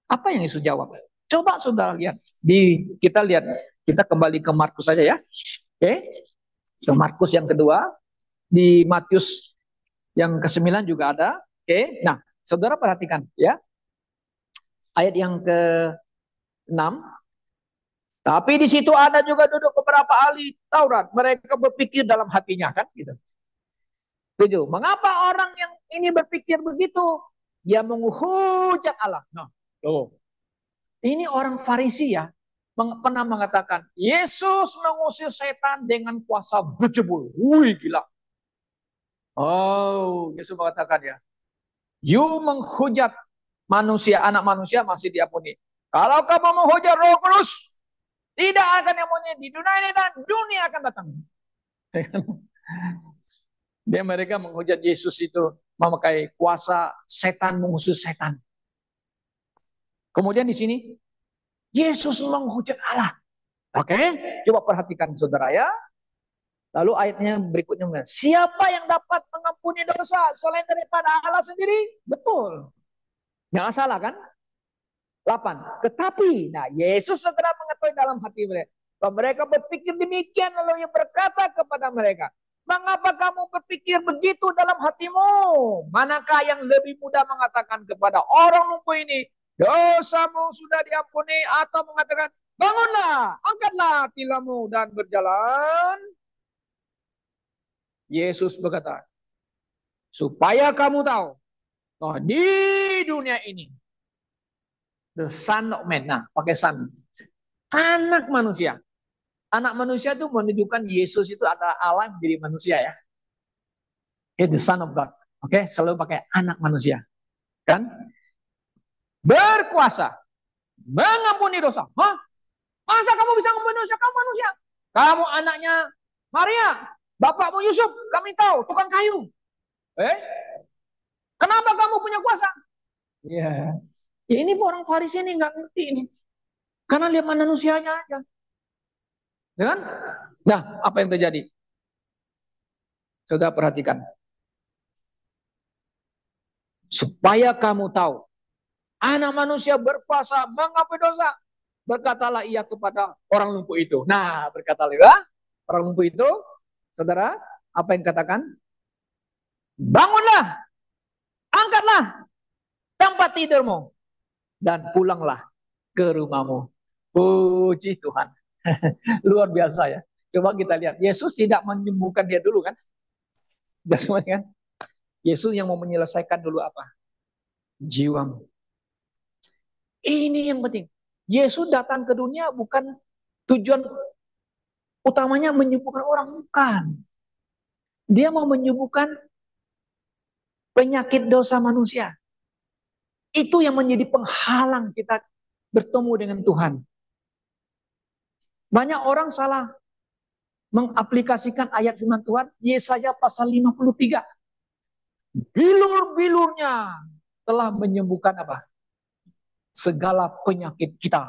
Apa yang Yesus jawab? Coba saudara lihat. Kita kembali ke Markus saja ya. Oke. Ke Markus yang kedua. Di Matius yang ke-9 juga ada. Oke. Nah, saudara perhatikan ya. Ayat yang ke-6. Tapi di situ ada juga duduk beberapa ahli Taurat. Mereka berpikir dalam hatinya kan gitu. Tujuh. Mengapa orang yang ini berpikir begitu? Dia menghujat Allah. Nah, tuh. Ini orang Farisi ya, pernah mengatakan, Yesus mengusir setan dengan kuasa berjebul. Wih, gila. Oh, Yesus mengatakan ya, you menghujat manusia, anak manusia masih diampuni. Kalau kamu menghujat Roh Kudus, tidak akan diampuni di dunia ini dan dunia akan datang. Dia mereka menghujat Yesus itu memakai kuasa setan, mengusir setan. Kemudian di sini Yesus menghujat Allah. Oke, coba perhatikan saudara ya. Lalu ayatnya berikutnya, siapa yang dapat mengampuni dosa selain daripada Allah sendiri? Betul. Nggak salah kan? 8. Tetapi, nah Yesus segera mengetahui dalam hati mereka. Mereka berpikir demikian, lalu yang berkata kepada mereka, mengapa kamu berpikir begitu dalam hatimu? Manakah yang lebih mudah mengatakan kepada orang lumpuh ini, dosamu sudah diampuni, atau mengatakan, bangunlah, angkatlah tilammu dan berjalan. Yesus berkata, supaya kamu tahu bahwa di dunia ini, the Son of Man, nah pakai son, anak manusia. Anak manusia itu menunjukkan Yesus itu adalah Allah yang menjadi manusia ya. He's the Son of God. Oke, selalu pakai anak manusia. Kan? Berkuasa. Mengampuni dosa. Hah? Masa kamu bisa mengampuni dosa? Kamu manusia. Kamu anaknya Maria. Bapakmu Yusuf. Kami tahu. Tukang kayu. Kenapa kamu punya kuasa? Ya. Ya ini orang Farisi ini nggak ngerti ini. Karena lihat manusianya aja. Ya kan? Nah, apa yang terjadi? Saudara perhatikan. Supaya kamu tahu, anak manusia berkuasa mengampuni dosa. Berkatalah ia kepada orang lumpuh itu. Nah, berkatalah ya, orang lumpuh itu, saudara, apa yang katakan? Bangunlah, angkatlah tempat tidurmu, dan pulanglah ke rumahmu. Puji Tuhan. Luar biasa ya. Coba kita lihat. Yesus tidak menyembuhkan dia dulu kan? Jasmani kan? Yesus yang mau menyelesaikan dulu apa? Jiwamu. Ini yang penting. Yesus datang ke dunia bukan tujuan utamanya menyembuhkan orang, bukan. Dia mau menyembuhkan penyakit dosa manusia. Itu yang menjadi penghalang kita bertemu dengan Tuhan. Banyak orang salah mengaplikasikan ayat firman Tuhan Yesaya pasal 53. Bilur-bilurnya telah menyembuhkan apa? Segala penyakit kita.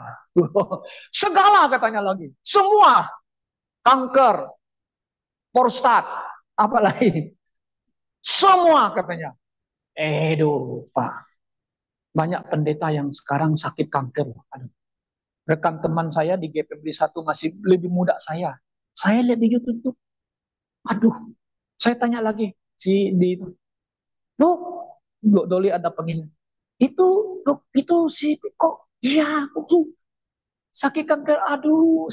Segala katanya lagi. Semua. Kanker, prostat, apalagi. Semua katanya. Pak. Banyak pendeta yang sekarang sakit kanker. Aduh. Rekan teman saya di GPMD 1 masih lebih muda saya. Saya lihat di YouTube tuh. Aduh. Saya tanya lagi. Si di itu. Dok, Doli ada pengen. Itu si kok iya kok sakit kanker, aduh.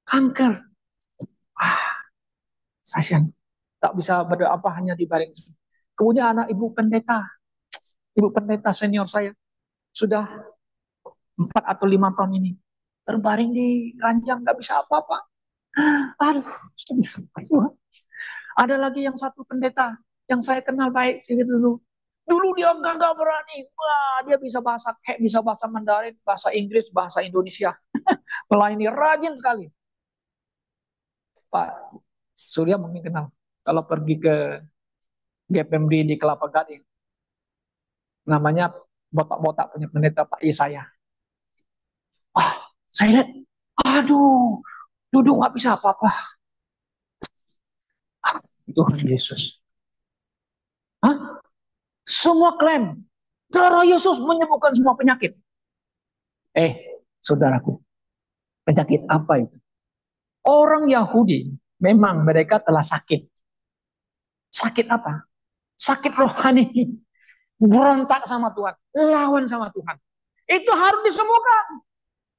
Kanker. Saya tak bisa berdoa apa hanya di baring. Kemudian anak ibu pendeta senior saya sudah 4 atau 5 tahun ini terbaring di ranjang nggak bisa apa-apa. Aduh, ada lagi yang satu pendeta yang saya kenal baik sih dulu. Dulu dia nggak berani. Wah, dia bisa bahasa Mandarin, bahasa Inggris, bahasa Indonesia. Melayani rajin sekali. Pak Surya mungkin kenal. Kalau pergi ke GPMD di Kelapa Gading, namanya botak-botak punya pendeta Pak Yesaya. Saya lihat, aduh, duduk nggak bisa apa-apa. Tuhan Yesus. Semua klaim darah Yesus menyembuhkan semua penyakit. Saudaraku, penyakit apa itu? Orang Yahudi memang mereka telah sakit. Sakit apa? Sakit rohani. Berontak sama Tuhan, lawan sama Tuhan. Itu harus disembuhkan.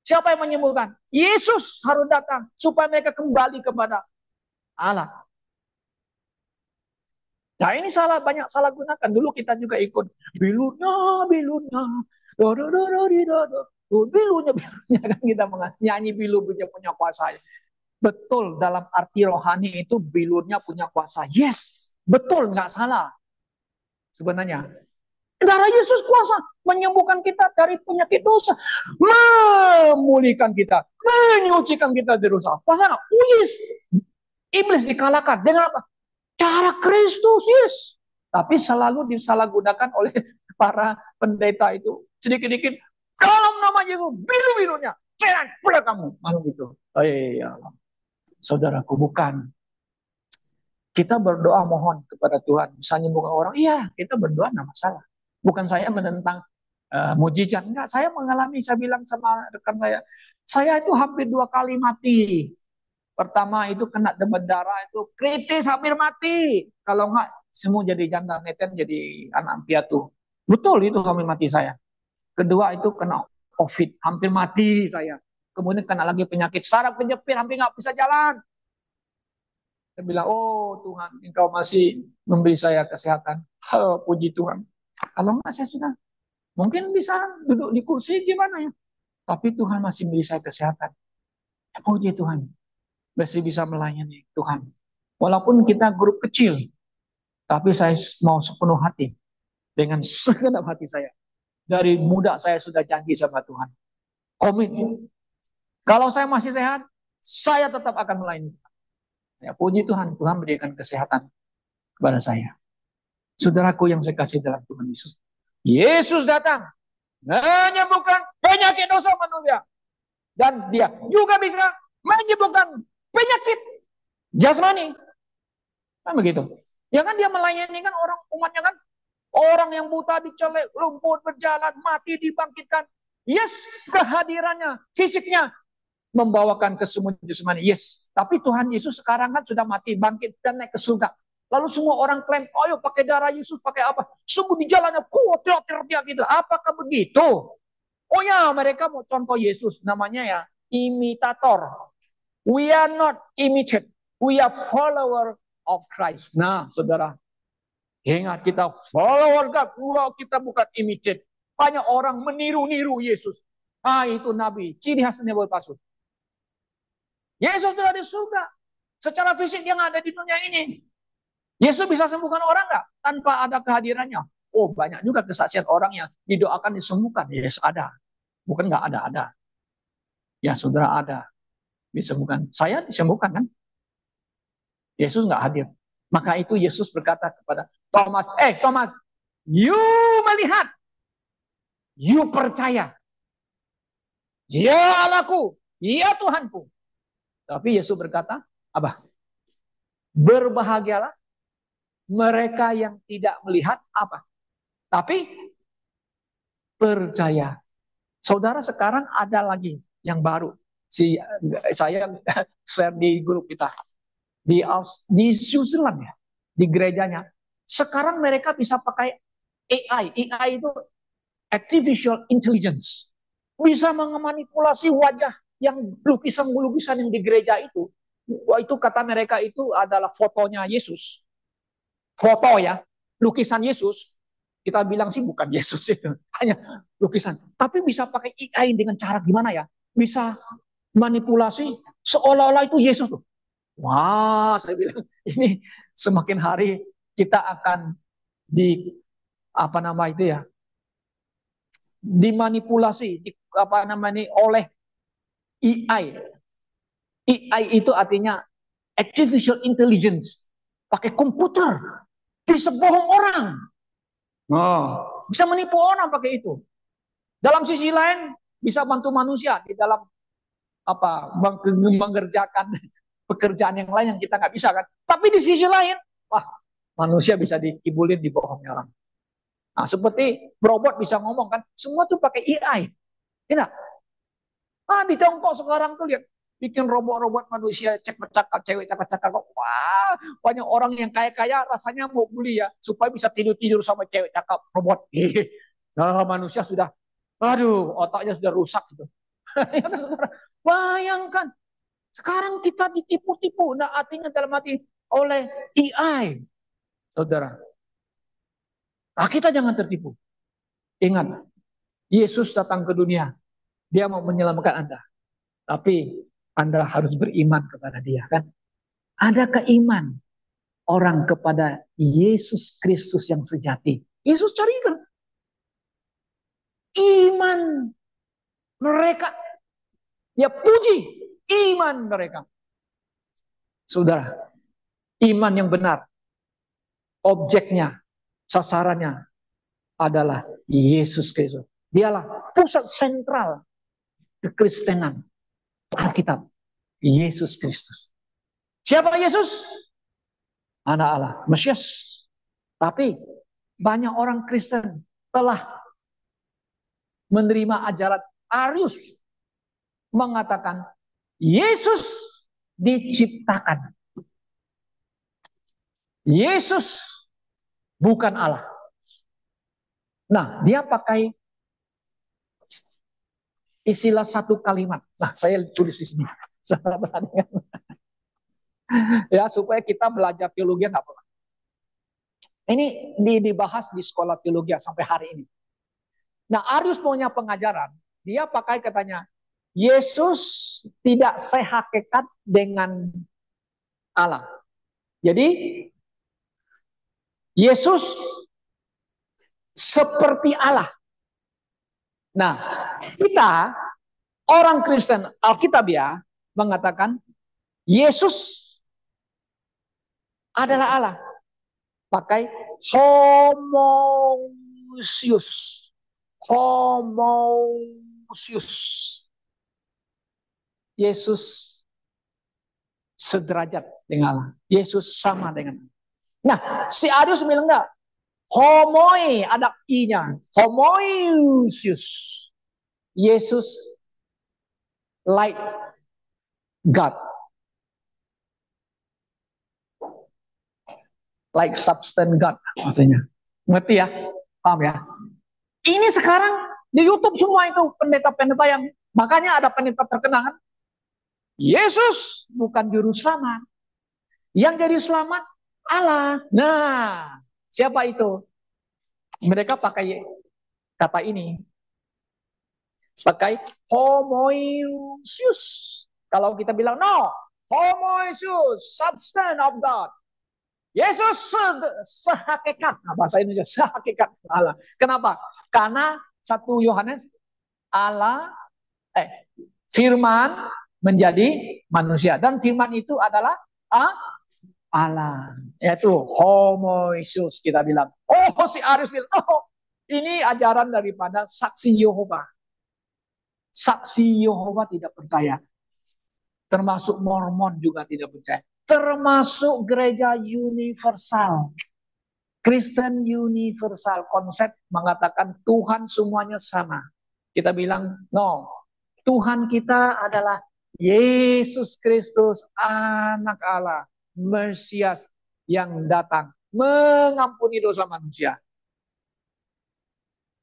Siapa yang menyembuhkan? Yesus harus datang supaya mereka kembali kepada Allah. Nah ini banyak salah gunakan. Dulu kita juga ikut bilurnya. Bilurnya kan kita nyanyi bilur punya kuasa. Betul, dalam arti rohani itu bilurnya punya kuasa. Yes, betul, nggak salah. Sebenarnya darah Yesus kuasa menyembuhkan kita dari penyakit dosa, memulihkan kita, menyucikan kita dari dosa. Pasal yes, iblis dikalahkan dengan apa? Cara Kristus, yes. Tapi selalu disalahgunakan oleh para pendeta itu. Sedikit-sedikit, dalam nama Yesus, bilu-bilunya, cerai pada kamu. Malu gitu. Oh iya, saudaraku, bukan. Kita berdoa mohon kepada Tuhan. Misalnya bukan orang, iya kita berdoa nggak masalah. Bukan saya menentang mujizat. Enggak, saya mengalami, saya bilang sama rekan saya itu hampir 2 kali mati. Pertama itu kena demam darah, itu kritis hampir mati. Kalau enggak, semua jadi janda neten, jadi anak piatu. Betul itu kami mati saya. Kedua itu kena COVID, hampir mati saya. Kemudian kena lagi penyakit saraf kejepit, hampir nggak bisa jalan. Saya bilang, oh Tuhan, Engkau masih memberi saya kesehatan. Oh, puji Tuhan. Kalau enggak saya sudah mungkin bisa duduk di kursi gimana ya. Tapi Tuhan masih memberi saya kesehatan. Ya, puji Tuhan. Masih bisa melayani Tuhan. Walaupun kita grup kecil, tapi saya mau sepenuh hati. Dengan segenap hati saya. Dari muda saya sudah janji sama Tuhan. Komit. Kalau saya masih sehat, saya tetap akan melayani. Ya, puji Tuhan, Tuhan berikan kesehatan kepada saya. Saudaraku yang saya kasih dalam Tuhan Yesus. Yesus datang menyembuhkan penyakit dosa manusia. Dan dia juga bisa menyembuhkan penyakit jasmani. Kan begitu. Ya kan dia melayani kan orang umatnya kan. Orang yang buta dicelek, lumpuh berjalan, mati dibangkitkan. Yes, kehadirannya, fisiknya membawakan kesembuhan jasmani. Yes, tapi Tuhan Yesus sekarang kan sudah mati, bangkit dan naik ke surga. Lalu semua orang klaim, oh yuk pakai darah Yesus, pakai apa? Sungguh di jalannya kuat, teriak gitu. Apakah begitu? Oh ya, mereka mau contoh Yesus, namanya ya imitator. We are not imitate, we are follower of Christ. Nah, saudara, ingat kita follower God, kita bukan imitate. Banyak orang meniru-niru Yesus. Ah, itu nabi, ciri khasnya nabi palsu. Yesus sudah di surga. Secara fisik dia nggak ada di dunia ini. Yesus bisa sembuhkan orang nggak tanpa ada kehadirannya? Oh, banyak juga kesaksian orang yang didoakan disembuhkan. Yes, ada. Bukan nggak ada. Ya, saudara ada. Disembuhkan. Saya disembuhkan kan? Yesus nggak hadir. Maka itu Yesus berkata kepada Thomas, Thomas, you melihat, you percaya. Ya Allahku, ya Tuhanku. Tapi Yesus berkata, apa? Berbahagialah mereka yang tidak melihat apa, tapi percaya. Saudara, sekarang ada lagi yang baru. Saya share di grup kita di Switzerland ya, di gerejanya. Sekarang mereka bisa pakai AI. AI itu artificial intelligence. Bisa memanipulasi wajah yang lukisan-lukisan yang di gereja itu. Wah, itu kata mereka itu adalah fotonya Yesus. Foto ya, lukisan Yesus. Kita bilang sih bukan Yesus itu, hanya lukisan. Tapi bisa pakai AI dengan cara gimana ya? Bisa manipulasi seolah-olah itu Yesus tuh. Wah, saya bilang ini semakin hari kita akan di apa nama itu ya? Dimanipulasi apa namanya oleh AI. AI itu artinya artificial intelligence. Pakai komputer. Bisa bohong orang. Bisa menipu orang pakai itu. Dalam sisi lain bisa bantu manusia di dalam apa mengerjakan pekerjaan yang lain yang kita nggak bisa kan. Tapi di sisi lain, wah manusia bisa dikibulin dibohongi orang. Nah, seperti robot bisa ngomong kan, semua tuh pakai AI. Tidak? Di Tiongkok sekarang tuh lihat bikin robot-robot manusia cakap cewek cakap-cakap. Wah, banyak orang yang kaya-kaya rasanya mau beli ya supaya bisa tidur-tidur sama cewek cakap robot. Nah, manusia sudah aduh, otaknya sudah rusak gitu. Bayangkan sekarang kita ditipu-tipu. Nah, artinya dalam hati oleh AI. Saudara. Nah, kita jangan tertipu. Ingat, Yesus datang ke dunia. Dia mau menyelamatkan Anda. Tapi Anda harus beriman kepada dia kan. Adakah iman orang kepada Yesus Kristus yang sejati? Yesus carikan. Iman mereka. Ya puji iman mereka. Saudara, iman yang benar. Objeknya, sasarannya adalah Yesus Kristus. Dialah pusat sentral kekristenan. Alkitab. Yesus Kristus. Siapa Yesus? Anak Allah, Mesias. Tapi banyak orang Kristen telah menerima ajaran Arius mengatakan Yesus diciptakan. Yesus bukan Allah. Nah, dia pakai Isilah satu kalimat. Nah, saya tulis di sini. Ya, supaya kita belajar teologi nggak apa. Ini dibahas di sekolah teologi sampai hari ini. Nah, Arius punya pengajaran. Dia pakai katanya, Yesus tidak sehakikat dengan Allah. Jadi, Yesus seperti Allah. Nah, kita orang Kristen Alkitabiah mengatakan Yesus adalah Allah. Pakai homoousios. Homoousios. Yesus sederajat dengan Allah. Yesus sama dengan Allah. Nah, si Arius bilang enggak. Homoi, ada i-nya. Homoousios. Yesus like God. Like substance God. Maksudnya. Ngerti ya? Paham ya? Ini sekarang di YouTube semua itu pendeta-pendeta yang, makanya ada pendeta terkenal kan? Yesus bukan juru selamat. Yang jadi selamat Allah. Nah, siapa itu? Mereka pakai kata ini. Pakai homoousios. Kalau kita bilang no, homoousios, substance of God. Yesus sehakikat. Nah, bahasa Indonesia sehakikat Allah. Kenapa? Karena 1 Yohanes Allah firman menjadi manusia dan firman itu adalah Allah, yaitu homoousios kita bilang. Oh, si Arius bilang, oh, ini ajaran daripada saksi Yehova. Saksi Yehova tidak percaya. Termasuk Mormon juga tidak percaya. Termasuk gereja universal. Kristen universal. Konsep mengatakan Tuhan semuanya sama. Kita bilang, no. Tuhan kita adalah Yesus Kristus, anak Allah. Mesias yang datang mengampuni dosa manusia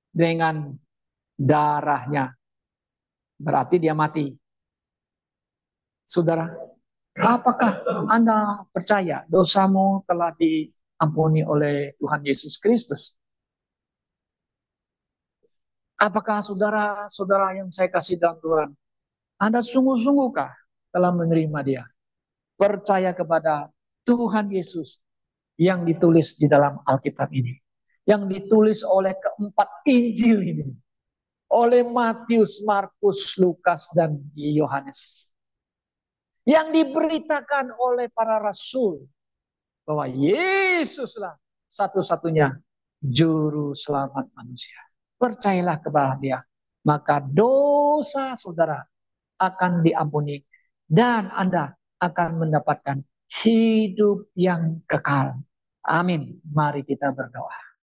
dengan darahnya. Berarti dia mati. Saudara, apakah Anda percaya dosamu telah diampuni oleh Tuhan Yesus Kristus? Apakah saudara-saudara yang saya kasih dalam Tuhan, Anda sungguh-sungguhkah telah menerima dia? Percaya kepada Tuhan Yesus yang ditulis di dalam Alkitab ini. Yang ditulis oleh keempat Injil ini. Oleh Matius, Markus, Lukas, dan Yohanes. Yang diberitakan oleh para rasul. Bahwa Yesuslah satu-satunya juru selamat manusia. Percayalah kepada dia. Maka dosa saudara akan diampuni. Dan Anda akan mendapatkan hidup yang kekal. Amin. Mari kita berdoa.